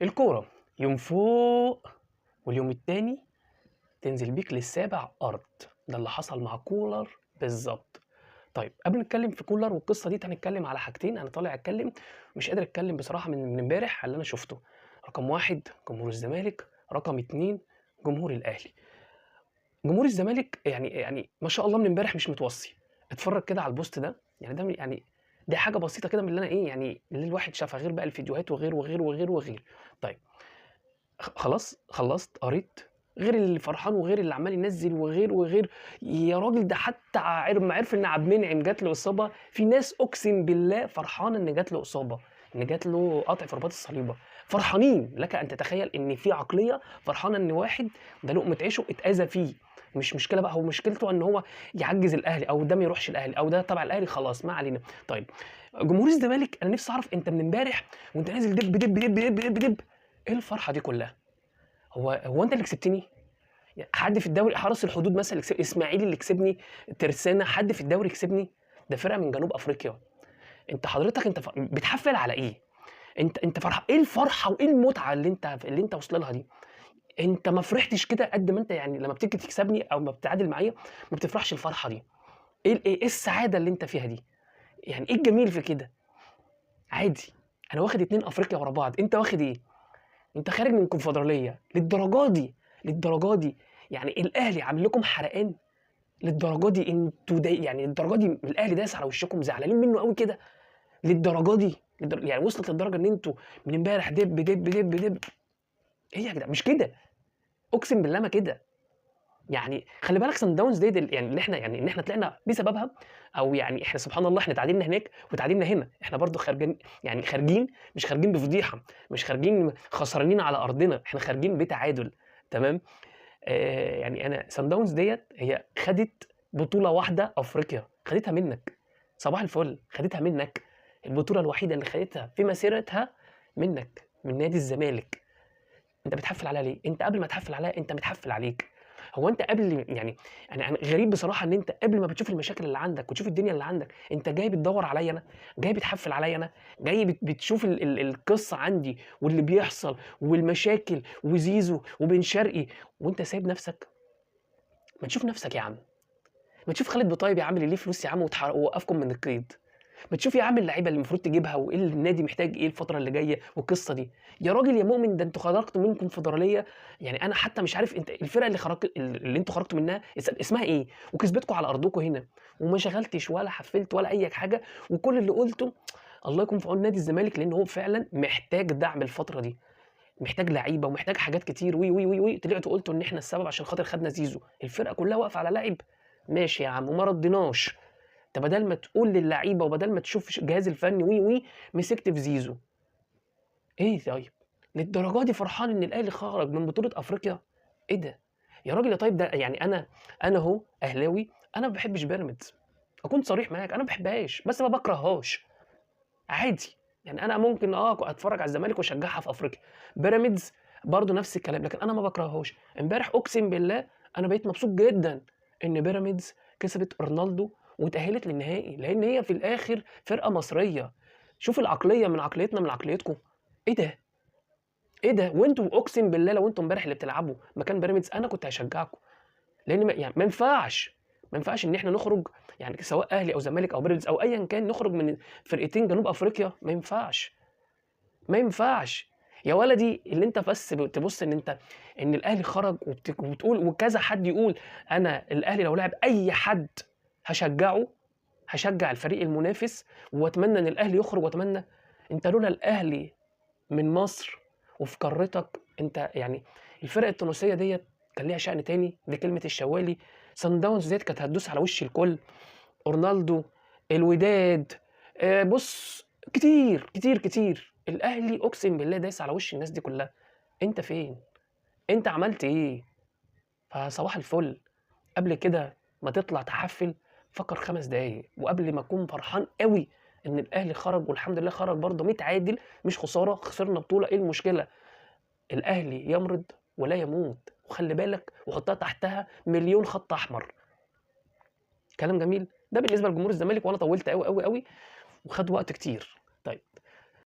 الكورة يوم فوق واليوم التاني تنزل بيك للسابع أرض. ده اللي حصل مع كولر بالظبط. طيب قبل نتكلم في كولر والقصة دي هنتكلم على حاجتين. أنا طالع أتكلم مش قادر أتكلم بصراحة من امبارح على اللي أنا شفته. رقم واحد جمهور الزمالك، رقم اتنين جمهور الأهلي. جمهور الزمالك يعني ما شاء الله من امبارح مش متوصي. اتفرج كده على البوست ده، يعني ده يعني دي حاجة بسيطة كده من اللي أنا يعني اللي الواحد شافها، غير بقى الفيديوهات وغير وغير وغير وغير. طيب خلاص خلصت قريت، غير اللي فرحان وغير اللي عمال ينزل وغير وغير. يا راجل ده حتى ما عرف ان عبد المنعم جات له اصابه، في ناس اقسم بالله فرحانه ان جات له اصابه، ان جات له قطع في رباط الصليبه. فرحانين، لك ان تتخيل ان في عقليه فرحانه ان واحد ده لقمه عيشه اتاذى فيه. مش مشكله بقى، هو مشكلته ان هو يعجز الاهلي او ده ما يروحش الاهلي او ده تبع الاهلي، خلاص ما علينا. طيب جمهور الزمالك انا نفسي اعرف انت من امبارح وانت نازل دب دب دب دب دب دب، ايه الفرحه دي كلها؟ هو انت اللي كسبتني؟ حد في الدوري حرس الحدود مثلا اللي كسب، اسماعيلي اللي كسبني، ترسانة، حد في الدوري كسبني؟ ده فرقه من جنوب افريقيا. انت حضرتك انت بتحفل على ايه؟ انت فرح، ايه الفرحه وايه المتعه اللي انت واصل لها دي؟ انت ما فرحتش كده قد ما انت يعني لما بتيجي تكسبني او ما بتتعادل معايا ما بتفرحش الفرحه دي. ايه السعاده اللي انت فيها دي؟ يعني ايه الجميل في كده؟ عادي، انا واخد 2 افريقيا ورا بعض، انت واخد ايه؟ انت خارج من كونفدراليه للدرجه دي، للدرجه دي. يعني الاهلي عامل لكم حرقان للدرجه دي؟ انتوا يعني الدرجه دي الاهلي دايس على وشكم، زعلانين منه قوي كده للدرجه دي؟ يعني وصلت للدرجه ان انتوا من امبارح دب دب دب دب. ايه يا جدع مش كده، اقسم بالله ما كده. يعني خلي بالك سان داونز دي يعني ان احنا طلعنا بسببها، او يعني احنا سبحان الله احنا تعادلنا هناك وتعادلنا هنا، احنا برضو خارجين، يعني خارجين مش خارجين بفضيحه، مش خارجين خسرانين على ارضنا، احنا خارجين بتعادل. تمام. يعني انا سان داونز ديت هي خدت بطوله واحده افريقيا، خدتها منك. صباح الفل، خدتها منك. البطوله الوحيده اللي خدتها في مسيرتها منك، من نادي الزمالك. انت بتحفل عليها ليه؟ انت قبل ما تحفل عليها انت متحفل عليك. هو انت قبل يعني أنا غريب بصراحه ان انت قبل ما بتشوف المشاكل اللي عندك وتشوف الدنيا اللي عندك انت جاي بتدور عليا انا، جاي بتحفل عليا انا، جاي بتشوف القصه عندي واللي بيحصل والمشاكل وزيزو وبن شرقي، وانت سايب نفسك. ما تشوف نفسك يا عم، ما تشوف خالد بطيب يا عم اللي ليه فلوس يا عم ووقفكم من القيد. ما تشوف يا عم اللعيبه اللي المفروض تجيبها وايه اللي النادي محتاج ايه الفتره اللي جايه والقصه دي. يا راجل يا مؤمن، ده انتوا خرجتوا من كونفدراليه. يعني انا حتى مش عارف انت الفرقه اللي انتوا خرجتوا منها اسمها ايه، وكسبتكم على ارضكم هنا، وما شغلتش ولا حفلت ولا اي حاجه. وكل اللي قلته الله يكون في عون نادي الزمالك، لان هو فعلا محتاج دعم الفتره دي، محتاج لعيبه ومحتاج حاجات كتير وي وي وي وي. طلعتوا قلتوا ان احنا السبب عشان خاطر خدنا زيزو، الفرقه كلها واقفه على لاعب. ماشي يا عم وما رديناش. انت بدل ما تقول للعيبه وبدل ما تشوف الجهاز الفني وي وي مسكت في زيزو. ايه طيب؟ للدرجه دي فرحان ان الاهلي خرج من بطوله افريقيا؟ ايه ده يا راجل يا طيب؟ ده يعني انا اهو اهلاوي، انا ما بحبش بيراميدز، اكون صريح معاك، انا ما بحبهاش بس ما بكرههاش، عادي. يعني انا ممكن اتفرج على الزمالك واشجعها في افريقيا، بيراميدز برضه نفس الكلام، لكن انا ما بكرههاش. امبارح اقسم بالله انا بقيت مبسوط جدا ان بيراميدز كسبت رونالدو وتأهلت للنهائي، لان هي في الاخر فرقه مصريه. شوف العقليه من عقليتنا من عقليتكم. ايه ده؟ ايه ده؟ وانتوا اقسم بالله لو انتوا امبارح اللي بتلعبوا مكان بيراميدز انا كنت هشجعكم، لان يعني ما ينفعش، ما ينفعش ان احنا نخرج، يعني سواء اهلي او زمالك او بيراميدز او ايا كان، نخرج من فرقتين جنوب افريقيا. ما ينفعش، ما ينفعش يا ولدي. اللي انت بس تبص ان الاهلي خرج وبتقول وكذا حد يقول انا الاهلي لو لعب اي حد هشجعه، هشجع الفريق المنافس واتمنى ان الاهلي يخرج، واتمنى. انت لولا الاهلي من مصر وفي قارتك انت يعني الفرق التونسيه ديت كان ليها شأن تاني بكلمه الشوالي. سان داونز ديت كانت هتدوس على وش الكل، رونالدو، الوداد، بص كتير كتير كتير. الاهلي اقسم بالله دايس على وش الناس دي كلها. انت فين؟ انت عملت ايه؟ فصباح الفل، قبل كده ما تطلع تحفل فكر 5 دقايق، وقبل ما اكون فرحان قوي ان الاهلي خرج والحمد لله خرج برضه متعادل، مش خساره، خسرنا بطوله ايه المشكله؟ الاهلي يمرض ولا يموت، وخلي بالك وحطها تحتها مليون خط احمر. كلام جميل ده بالنسبه لجمهور الزمالك، وانا طولت قوي قوي قوي وخد وقت كتير. طيب